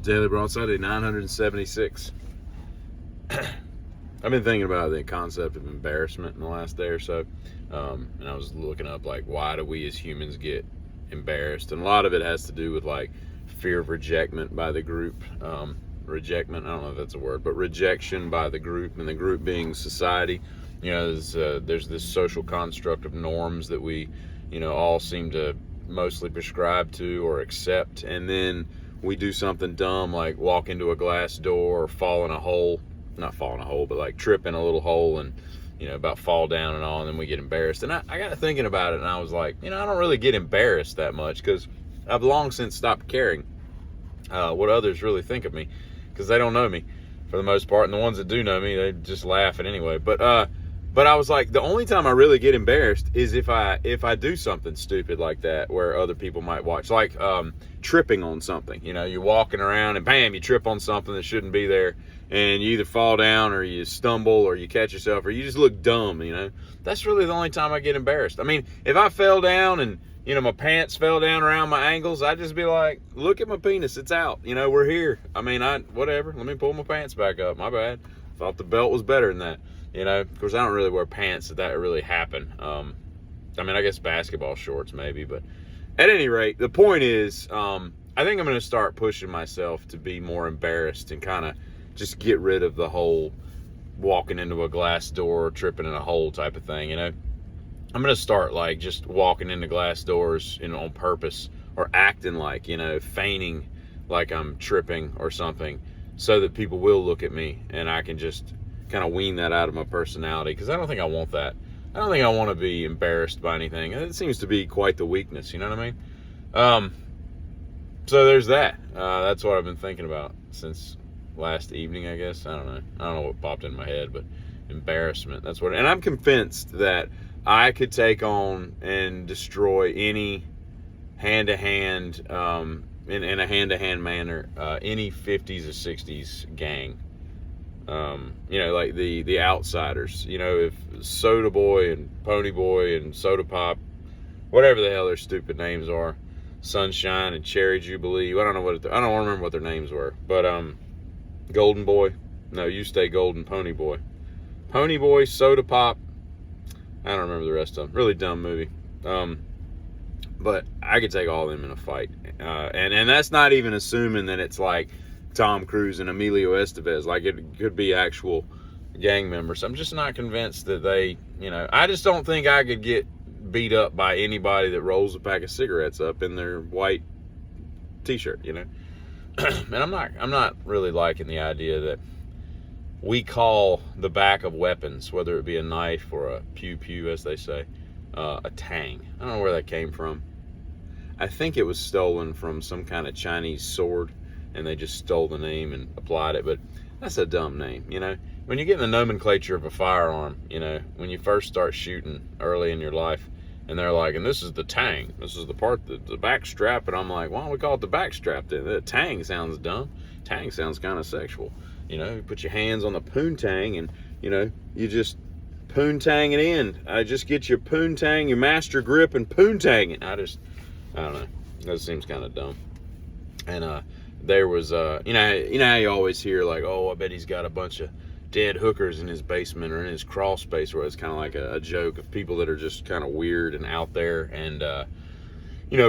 Daily Broadside, day 976. I've been thinking about the concept of embarrassment in the last day or so. And I was looking up, like, why do we as humans get embarrassed? And a lot of it has to do with, like, fear of rejection by the group. Rejectment, I don't know if that's a word, but rejection by the group, and the group being society. You know, there's this social construct of norms that we, all seem to mostly prescribe to or accept. And then we do something dumb like walk into a glass door or fall in a hole. Not fall in a hole, but like trip in a little hole and, about fall down and all, and then we get embarrassed. And I got to thinking about it, and I was like, I don't really get embarrassed that much because I've long since stopped caring what others really think of me, because they don't know me for the most part, and the ones that do know me, they just laugh at anyway. But I was like, the only time I really get embarrassed is if I do something stupid like that where other people might watch, like tripping on something. You're walking around and bam, you trip on something that shouldn't be there, and you either fall down or you stumble or you catch yourself or you just look dumb. That's really the only time I get embarrassed. I mean, if I fell down and my pants fell down around my ankles, I'd just be like, look at my penis, it's out. We're here. I mean, whatever. Let me pull my pants back up. My bad. Thought the belt was better than that. Of course, I don't really wear pants that really happen. I mean, I guess basketball shorts maybe, but at any rate, the point is, I think I'm going to start pushing myself to be more embarrassed and kind of just get rid of the whole walking into a glass door, tripping in a hole type of thing. I'm going to start like just walking into glass doors, on purpose, or acting like, feigning like I'm tripping or something, so that people will look at me and I can just kind of wean that out of my personality, because I don't think I want that. I don't think I want to be embarrassed by anything. It seems to be quite the weakness, you know what I mean? So there's that. That's what I've been thinking about since last evening, I guess. I don't know what popped in my head, but embarrassment, that's what. And I'm convinced that I could take on and destroy any hand-to-hand, in a hand-to-hand manner, any 50s or 60s gang. Like the outsiders, if Soda Boy and Pony Boy and Soda Pop, whatever the hell their stupid names are, Sunshine and Cherry Jubilee, I don't remember what their names were, but Golden Boy, no, you stay golden, Pony Boy, Soda Pop, I don't remember the rest of them, really dumb movie, but I could take all of them in a fight, and that's not even assuming that it's like Tom Cruise and Emilio Estevez, like it could be actual gang members. I'm just not convinced that they, I just don't think I could get beat up by anybody that rolls a pack of cigarettes up in their white t-shirt, and I'm not really liking the idea that we call the back of weapons, whether it be a knife or a pew as they say, a tang. I don't know where that came from. I think it was stolen from some kind of Chinese sword, and they just stole the name and applied it, but that's a dumb name, When you get in the nomenclature of a firearm, when you first start shooting early in your life, and they're like, and this is the tang, this is the part, the back strap, and I'm like, why don't we call it the back strap then? The tang sounds dumb. Tang sounds kind of sexual. You put your hands on the poontang, and, you just poontang it in. Just get your poontang, your master grip, and poontang it. I don't know. That seems kind of dumb. And, there was, how you always hear, like, oh, I bet he's got a bunch of dead hookers in his basement or in his crawl space, where it's kind of like a joke of people that are just kind of weird and out there and,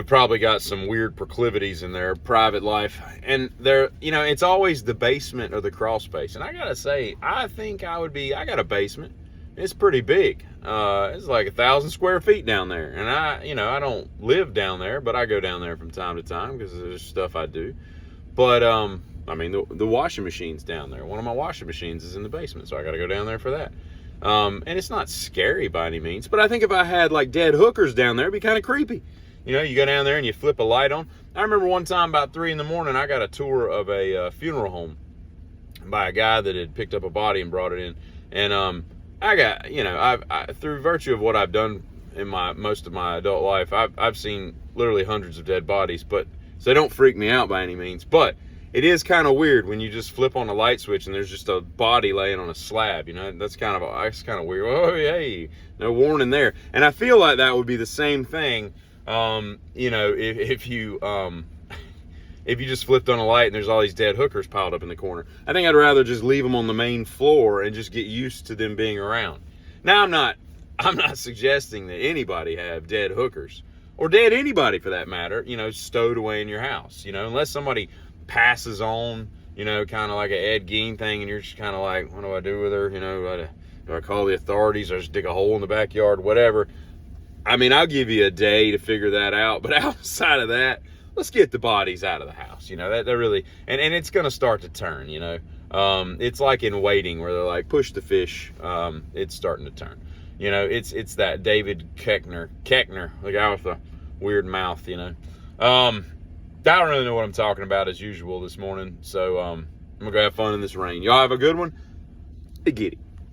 probably got some weird proclivities in their private life. And they're, it's always the basement or the crawl space. And I got to say, I think I got a basement. It's pretty big. It's like 1,000 square feet down there. And I don't live down there, but I go down there from time to time because there's stuff I do. But, I mean, the washing machine's down there. One of my washing machines is in the basement, so I got to go down there for that. And it's not scary by any means, but I think if I had, like, dead hookers down there, it'd be kind of creepy. You go down there and you flip a light on. I remember one time about 3 in the morning, I got a tour of a funeral home by a guy that had picked up a body and brought it in. And I got, I through virtue of what I've done in most of my adult life, I've seen literally hundreds of dead bodies, but so they don't freak me out by any means. But it is kind of weird when you just flip on a light switch and there's just a body laying on a slab. That's kind of weird. Oh, hey, no warning there. And I feel like that would be the same thing. If you if you just flipped on a light and there's all these dead hookers piled up in the corner. I think I'd rather just leave them on the main floor and just get used to them being around. Now, I'm not suggesting that anybody have dead hookers, or dead anybody for that matter, stowed away in your house, unless somebody passes on, kind of like an Ed Gein thing, and you're just kind of like, what do I do with her? Do I call the authorities, or just dig a hole in the backyard, whatever? I mean, I'll give you a day to figure that out, but outside of that, let's get the bodies out of the house. That really, and it's going to start to turn, it's like in Waiting, where they're like, push the fish, it's starting to turn. It's that David Keckner, the guy with the weird mouth, I don't really know what I'm talking about as usual this morning, so I'm gonna go have fun in this rain. Y'all have a good one. Get it.